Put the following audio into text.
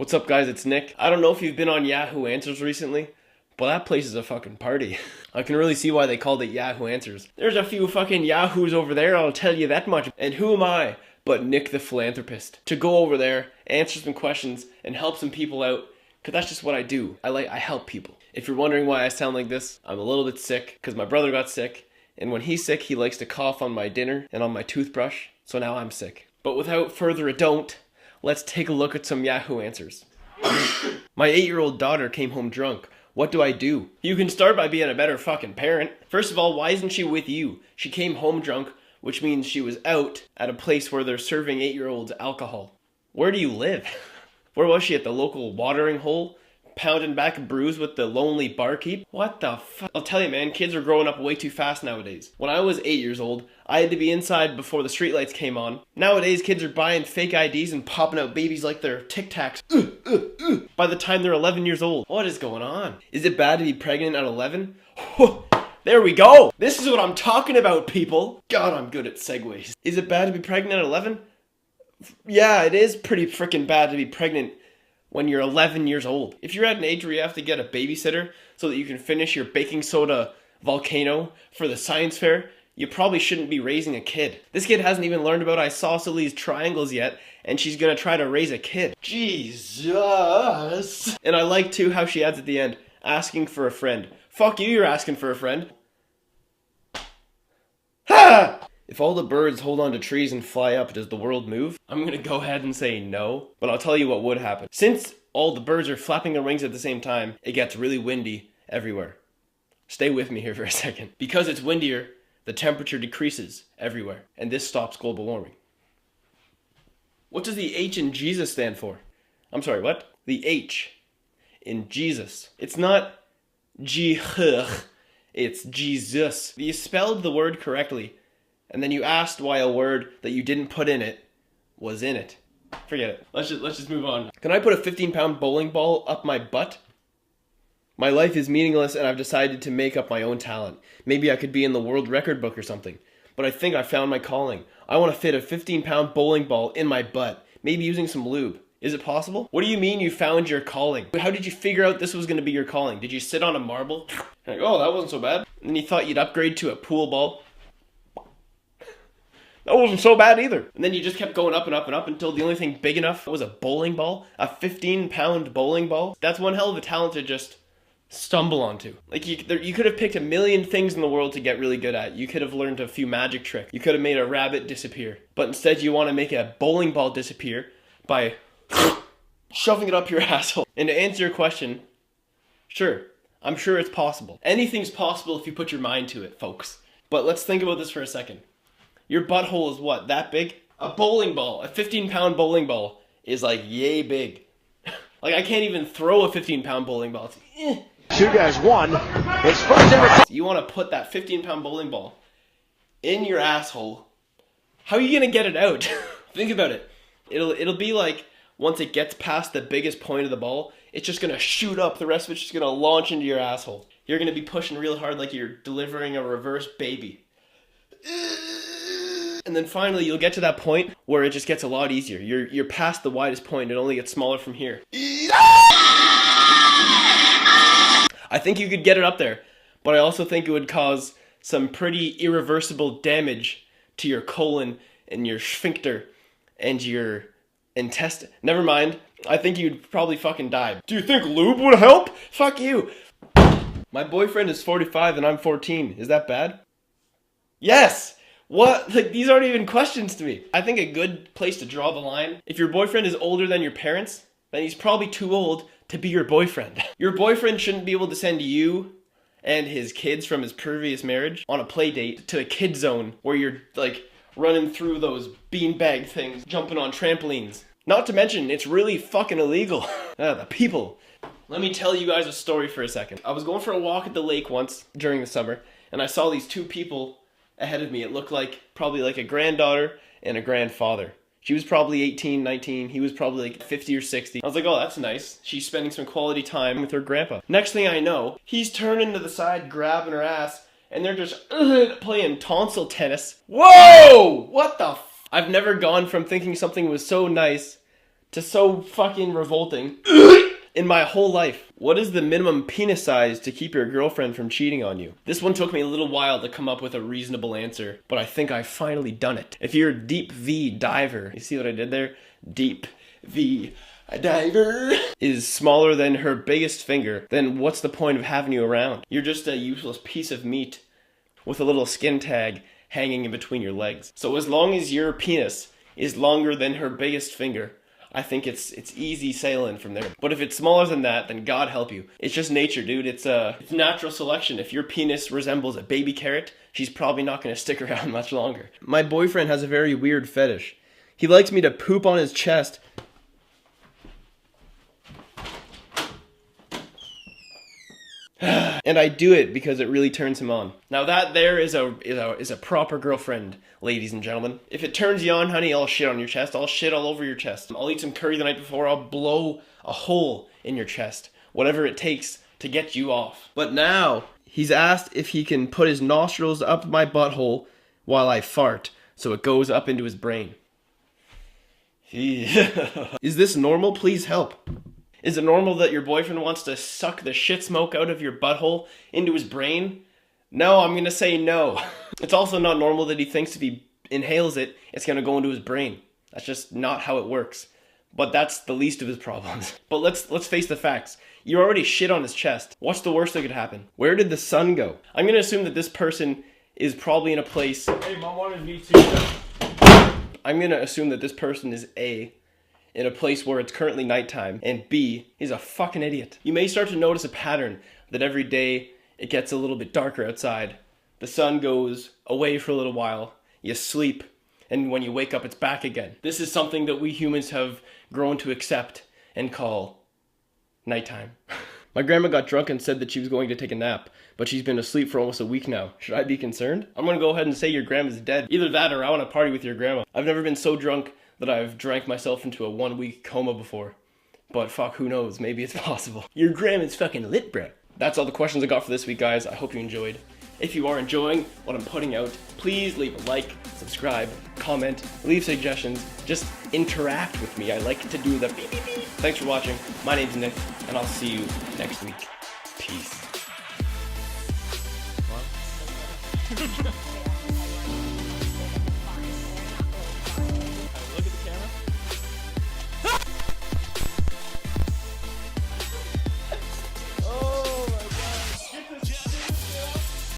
What's up, guys? It's Nick. I don't know if you've been on Yahoo Answers recently, but that place is a fucking party. I can really see why they called it Yahoo Answers. There's a few fucking Yahoos over there, I'll tell you that much. And who am I but Nick the philanthropist to go over there, answer some questions, and help some people out, because that's just what I do. I help people. If you're wondering why I sound like this, I'm a little bit sick, because my brother got sick, and when he's sick, he likes to cough on my dinner and on my toothbrush, so now I'm sick. But without further ado, let's take a look at some Yahoo Answers. My 8-year-old daughter came home drunk. What do I do? You can start by being a better fucking parent. First of all, why isn't she with you? She came home drunk, which means she was out at a place where they're serving 8-year-olds alcohol. Where do you live? Where was she, at the local watering hole? Pounding back a bruise with the lonely barkeep? What the fuck? I'll tell you, man, kids are growing up way too fast nowadays. When I was 8 years old, I had to be inside before the streetlights came on. Nowadays, kids are buying fake IDs and popping out babies like they're Tic Tacs. By the time they're 11 years old. What is going on? Is it bad to be pregnant at 11? There we go! This is what I'm talking about, people! God, I'm good at segues. Is it bad to be pregnant at 11? Yeah, it is pretty freaking bad to be pregnant when you're 11 years old. If you're at an age where you have to get a babysitter so that you can finish your baking soda volcano for the science fair, you probably shouldn't be raising a kid. This kid hasn't even learned about isosceles triangles yet, and she's gonna try to raise a kid. Jesus! And I like too how she adds at the end, asking for a friend. Fuck you, you're asking for a friend. Ha! If all the birds hold on to trees and fly up, does the world move? I'm gonna go ahead and say no, but I'll tell you what would happen. Since all the birds are flapping their wings at the same time, it gets really windy everywhere. Stay with me here for a second. Because it's windier, the temperature decreases everywhere, and this stops global warming. What does the H in Jesus stand for? I'm sorry, what? The H in Jesus. It's not Jih, it's Jesus. You spelled the word correctly, and then you asked why a word that you didn't put in it was in it. Forget it. Let's just move on. Can I put a 15-pound bowling ball up my butt? My life is meaningless and I've decided to make up my own talent. Maybe I could be in the world record book or something. But I think I found my calling. I want to fit a 15-pound bowling ball in my butt. Maybe using some lube. Is it possible? What do you mean you found your calling? How did you figure out this was going to be your calling? Did you sit on a marble? Like, oh, that wasn't so bad. And then you thought you'd upgrade to a pool ball. That wasn't so bad either. And then you just kept going up and up and up until the only thing big enough was a bowling ball. A 15-pound bowling ball. That's one hell of a talent to just stumble onto. Like, you could have picked a million things in the world to get really good at. You could have learned a few magic tricks. You could have made a rabbit disappear. But instead you want to make a bowling ball disappear by shoving it up your asshole. And to answer your question, sure, I'm sure it's possible. Anything's possible if you put your mind to it, folks. But let's think about this for a second. Your butthole is what, that big? A bowling ball, a 15-pound bowling ball is like yay big. Like, I can't even throw a 15-pound bowling ball. It's, 2 guys, 1. It's first and You want to put that 15-pound bowling ball in your asshole. How are you going to get it out? Think about it. It'll be like, once it gets past the biggest point of the ball, it's just going to shoot up. The rest of it's just going to launch into your asshole. You're going to be pushing real hard like you're delivering a reverse baby. And then finally you'll get to that point where it just gets a lot easier. You're past the widest point. It only gets smaller from here. I think you could get it up there, but I also think it would cause some pretty irreversible damage to your colon and your sphincter and your intestine. Never mind. I think you'd probably fucking die. Do you think lube would help? Fuck you. My boyfriend is 45 and I'm 14. Is that bad? Yes! What? Like, these aren't even questions to me. I think a good place to draw the line, if your boyfriend is older than your parents, then he's probably too old to be your boyfriend. Your boyfriend shouldn't be able to send you and his kids from his previous marriage on a play date to a kid zone where you're, like, running through those beanbag things, jumping on trampolines. Not to mention, it's really fucking illegal. The people. Let me tell you guys a story for a second. I was going for a walk at the lake once during the summer, and I saw these two people ahead of me. It looked like probably like a granddaughter and a grandfather. She was probably 18, 19. He was probably like 50 or 60. I was like, oh, that's nice. She's spending some quality time with her grandpa. Next thing I know, he's turning to the side, grabbing her ass, and they're just playing tonsil tennis. Whoa! What the f? I've never gone from thinking something was so nice to so fucking revolting in my whole life. What is the minimum penis size to keep your girlfriend from cheating on you? This one took me a little while to come up with a reasonable answer, but I think I've finally done it. If you're a deep V diver, you see what I did there? Deep V diver is smaller than her biggest finger, then what's the point of having you around? You're just a useless piece of meat with a little skin tag hanging in between your legs. So as long as your penis is longer than her biggest finger, I think it's easy sailing from there. But if it's smaller than that, then God help you. It's just nature, dude. It's natural selection. If your penis resembles a baby carrot, she's probably not going to stick around much longer. My boyfriend has a very weird fetish. He likes me to poop on his chest. And I do it because it really turns him on. Now that there is a proper girlfriend, ladies and gentlemen. If it turns you on, honey, I'll shit on your chest. I'll shit all over your chest. I'll eat some curry the night before. I'll blow a hole in your chest. Whatever it takes to get you off. But now, he's asked if he can put his nostrils up my butthole while I fart, so it goes up into his brain. Is this normal? Please help. Is it normal that your boyfriend wants to suck the shit smoke out of your butthole into his brain? No, I'm gonna say no. It's also not normal that he thinks if he inhales it, it's gonna go into his brain. That's just not how it works. But that's the least of his problems. But let's face the facts. You already shit on his chest. What's the worst that could happen? Where did the sun go? I'm gonna assume that this person is probably in a place... Hey, Mom wanted me to... I'm gonna assume that this person is A, in a place where it's currently nighttime, and B, is a fucking idiot. You may start to notice a pattern that every day it gets a little bit darker outside. The sun goes away for a little while, you sleep, and when you wake up it's back again. This is something that we humans have grown to accept and call nighttime. My grandma got drunk and said that she was going to take a nap, but she's been asleep for almost a week now. Should I be concerned? I'm gonna go ahead and say your grandma's dead. Either that or I want to party with your grandma. I've never been so drunk that I've drank myself into a 1-week coma before. But fuck, who knows? Maybe it's possible. Your grandma's fucking lit, bro. That's all the questions I got for this week, guys. I hope you enjoyed. If you are enjoying what I'm putting out, please leave a like, subscribe, comment, leave suggestions. Just interact with me. I like to do the beep beep beep. Thanks for watching. My name's Nick, and I'll see you next week. Peace.